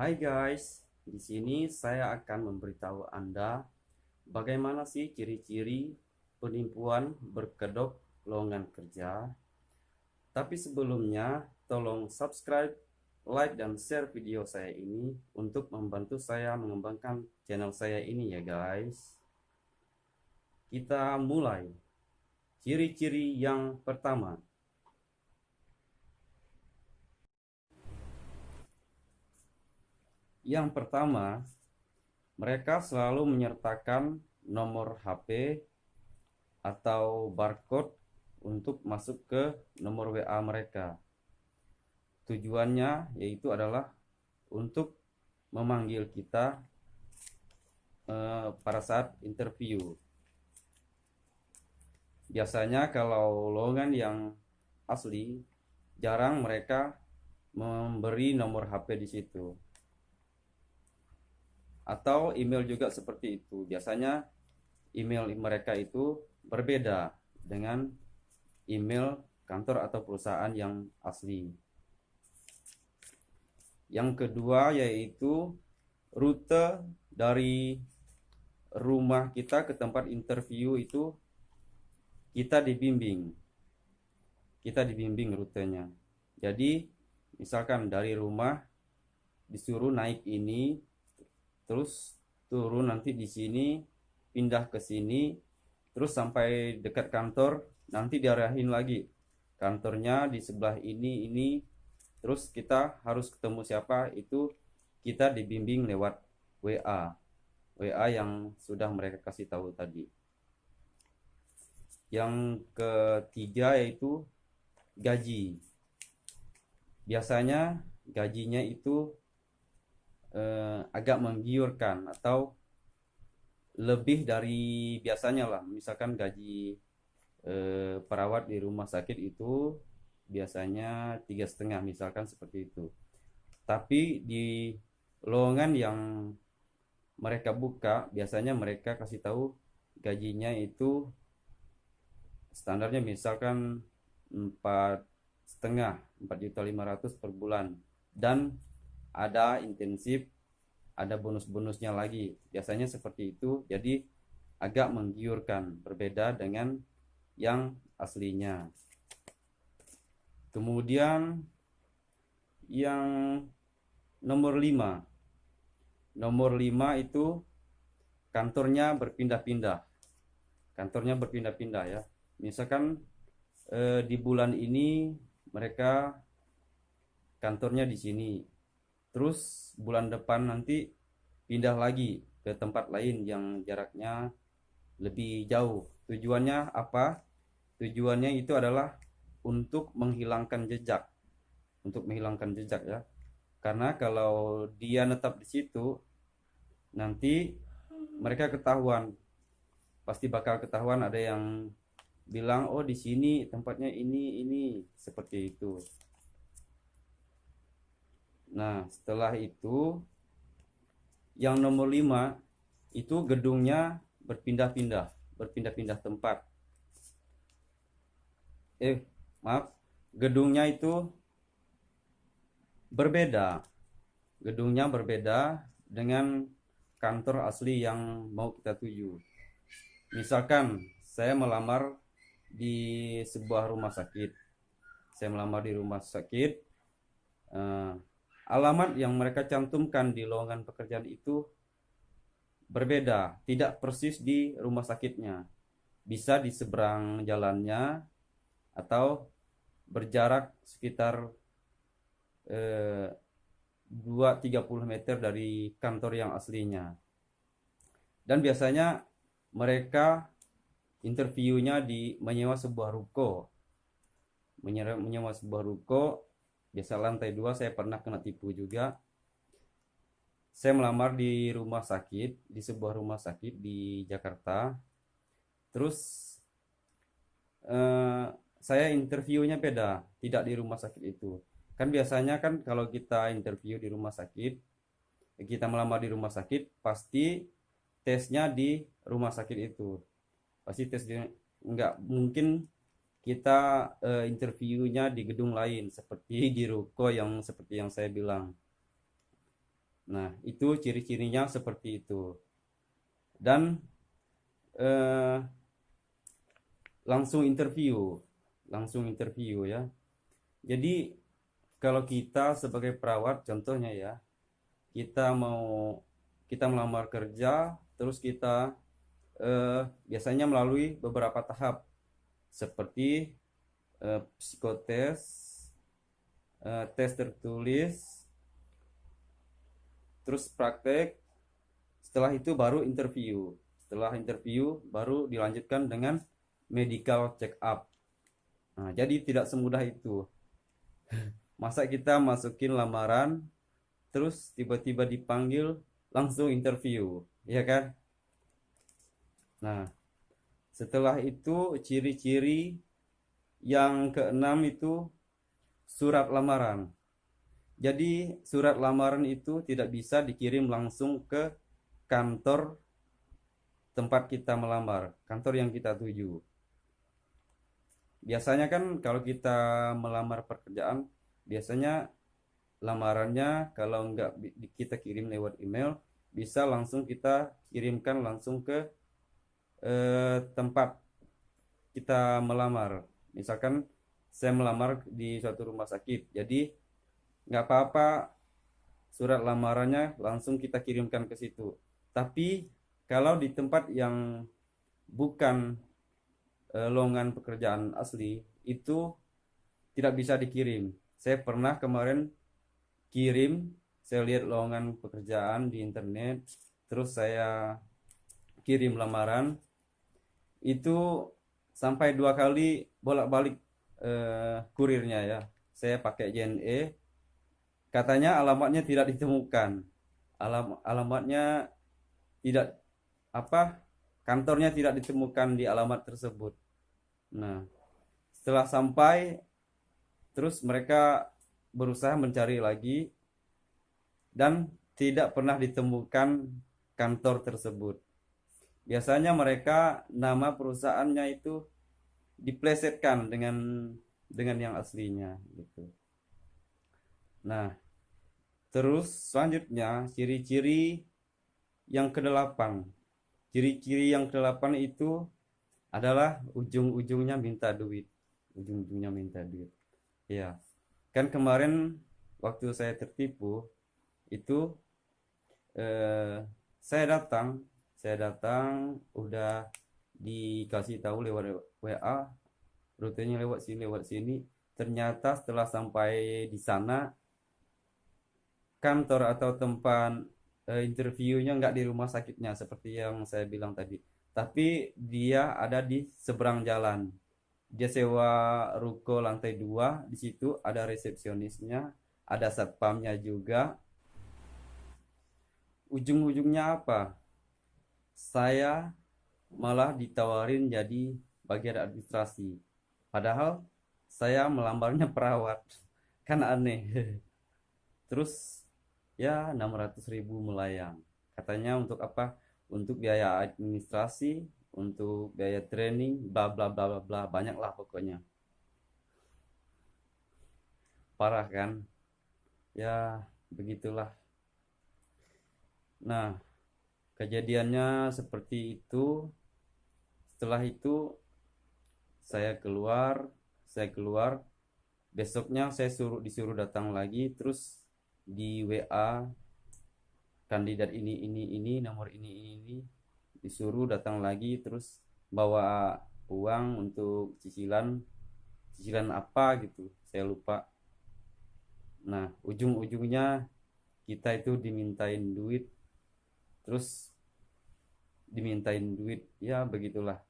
Hai guys, di sini saya akan memberitahu Anda bagaimana sih ciri-ciri penipuan berkedok lowongan kerja. Tapi sebelumnya, tolong subscribe, like, dan share video saya ini untuk membantu saya mengembangkan channel saya ini ya guys. Kita mulai. Ciri-ciri yang pertama. Yang pertama, mereka selalu menyertakan nomor HP atau barcode untuk masuk ke nomor WA mereka. Tujuannya yaitu adalah untuk memanggil kita pada saat interview. Biasanya kalau lowongan yang asli, jarang mereka memberi nomor HP di situ. Atau email juga seperti itu. Biasanya email mereka itu berbeda dengan email kantor atau perusahaan yang asli. Yang kedua yaitu rute dari rumah kita ke tempat interview itu kita dibimbing rutenya. Jadi misalkan dari rumah disuruh naik ini, terus turun nanti di sini, pindah ke sini, terus sampai dekat kantor, nanti diarahin lagi kantornya di sebelah ini, terus kita harus ketemu siapa, itu kita dibimbing lewat WA yang sudah mereka kasih tahu tadi. Yang ketiga yaitu gaji. Biasanya gajinya itu agak menggiurkan atau lebih dari biasanya lah. Misalkan gaji perawat di rumah sakit itu biasanya 3,5, misalkan seperti itu. Tapi di lowongan yang mereka buka, biasanya mereka kasih tahu gajinya itu standarnya misalkan 4,5 4.500.000 per bulan, dan ada intensif, ada bonus-bonusnya lagi. Biasanya seperti itu, jadi agak menggiurkan, berbeda dengan yang aslinya. Kemudian yang nomor 5. Nomor 5 itu kantornya berpindah-pindah. Kantornya berpindah-pindah ya. Misalkan di bulan ini mereka kantornya di sini. Terus bulan depan nanti pindah lagi ke tempat lain yang jaraknya lebih jauh. Tujuannya apa? Tujuannya itu adalah untuk menghilangkan jejak. Untuk menghilangkan jejak ya. Karena kalau dia netap di situ, nanti mereka ketahuan. Pasti bakal ketahuan, ada yang bilang, "Oh, di sini tempatnya ini seperti itu." Nah, setelah itu yang nomor 5 itu gedungnya berpindah-pindah tempat. Maaf, gedungnya itu berbeda. Gedungnya berbeda dengan kantor asli yang mau kita tuju. Misalkan saya melamar di sebuah rumah sakit. Saya melamar di rumah sakit. Alamat yang mereka cantumkan di lowongan pekerjaan itu berbeda, tidak persis di rumah sakitnya. Bisa di seberang jalannya atau berjarak sekitar 2-30 meter dari kantor yang aslinya. Dan biasanya mereka interviewnya di menyewa sebuah ruko. Menyewa sebuah ruko, biasa lantai 2. Saya pernah kena tipu juga. Saya melamar di rumah sakit, di sebuah rumah sakit di Jakarta. Terus saya interviewnya beda, tidak di rumah sakit itu. Kan biasanya kan kalau kita interview di rumah sakit, kita melamar di rumah sakit, pasti tesnya di rumah sakit itu. Pasti tes di, nggak mungkin kita interviewnya di gedung lain seperti di ruko yang seperti yang saya bilang. Nah, itu ciri-cirinya seperti itu. Dan eh, langsung interview ya. Jadi kalau kita sebagai perawat contohnya ya, kita mau kita melamar kerja, terus kita biasanya melalui beberapa tahap seperti psikotes, tes tertulis, terus praktek. Setelah itu baru interview. Setelah interview baru dilanjutkan dengan medical check up. Nah, jadi tidak semudah itu. Masa kita masukin lamaran, terus tiba-tiba dipanggil langsung interview, ya kan? Nah, setelah itu ciri-ciri yang keenam itu surat lamaran. Jadi surat lamaran itu tidak bisa dikirim langsung ke kantor tempat kita melamar, kantor yang kita tuju. Biasanya kan kalau kita melamar pekerjaan, biasanya lamarannya kalau nggak kita kirim lewat email, bisa langsung kita kirimkan langsung ke tempat kita melamar. Misalkan saya melamar di suatu rumah sakit, jadi nggak apa-apa surat lamarannya langsung kita kirimkan ke situ. Tapi kalau di tempat yang bukan lowongan pekerjaan asli, itu tidak bisa dikirim. Saya pernah kemarin kirim, saya lihat lowongan pekerjaan di internet, terus saya kirim lamaran, itu sampai 2 kali bolak-balik kurirnya ya. Saya pakai JNE, katanya alamatnya tidak ditemukan. Alamatnya tidak apa? Kantornya tidak ditemukan di alamat tersebut. Nah, setelah sampai, terus mereka berusaha mencari lagi dan tidak pernah ditemukan kantor tersebut. Biasanya mereka nama perusahaannya itu diplesetkan dengan yang aslinya gitu. Nah, terus selanjutnya ciri-ciri yang kedelapan. Ciri-ciri yang kedelapan itu adalah ujung-ujungnya minta duit. Ujung-ujungnya minta duit. Ya, kan kemarin waktu saya tertipu itu eh, saya datang udah dikasih tahu lewat WA rutenya lewat sini. Ternyata setelah sampai di sana kantor atau tempat interviewnya nggak di rumah sakitnya seperti yang saya bilang tadi, tapi dia ada di seberang jalan. Dia sewa ruko lantai 2, di situ ada resepsionisnya, ada satpamnya juga. Ujung-ujungnya apa? Saya malah ditawarin jadi bagian administrasi. Padahal saya melamarnya perawat. Kan aneh. Terus ya 600.000 melayang. Katanya untuk apa? Untuk biaya administrasi, untuk biaya training, bla bla bla bla bla, banyak lah pokoknya. Parah kan? Ya begitulah. Nah, kejadiannya seperti itu. Setelah itu saya keluar, saya keluar. Besoknya saya disuruh datang lagi, terus di WA kandidat ini nomor ini disuruh datang lagi, terus bawa uang untuk cicilan cicilan apa gitu saya lupa. Nah, ujung-ujungnya kita itu dimintain duit ya begitulah,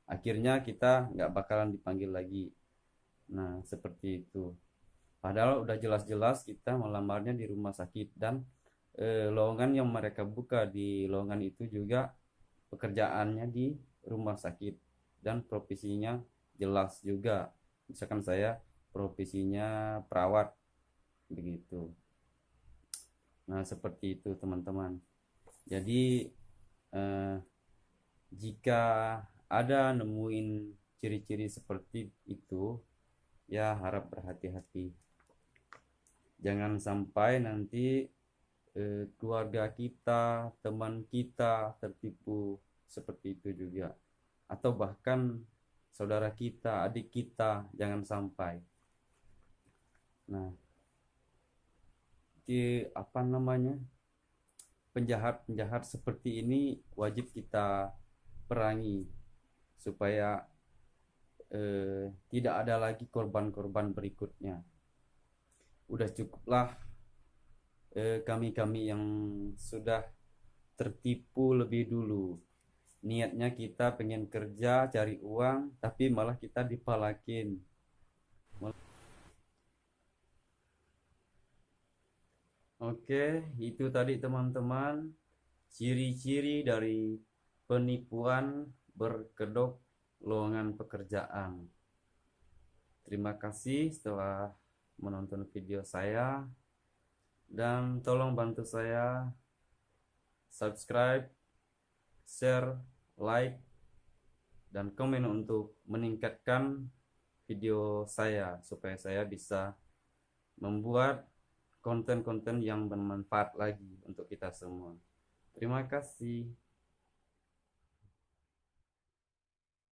akhirnya kita nggak bakalan dipanggil lagi. Nah, seperti itu, padahal udah jelas-jelas kita melamarnya di rumah sakit, dan lowongan yang mereka buka di lowongan itu juga pekerjaannya di rumah sakit, dan profesinya jelas juga. Misalkan saya profesinya perawat begitu. Nah, seperti itu teman-teman. Jadi eh, jika ada nemuin ciri-ciri seperti itu, ya harap berhati-hati. Jangan sampai nanti keluarga kita, teman kita tertipu seperti itu juga, atau bahkan saudara kita, adik kita, jangan sampai. Nah, apa namanya, penjahat-penjahat seperti ini wajib kita perangi supaya tidak ada lagi korban-korban berikutnya. Udah cukuplah kami-kami yang sudah tertipu lebih dulu. Niatnya kita pengen kerja, cari uang, tapi malah kita dipalakin. Oke, itu tadi teman-teman, ciri-ciri dari penipuan berkedok lowongan pekerjaan. Terima kasih setelah menonton video saya, dan tolong bantu saya subscribe, share, like, dan komen untuk meningkatkan video saya supaya saya bisa membuat konten-konten yang bermanfaat lagi untuk kita semua. Terima kasih.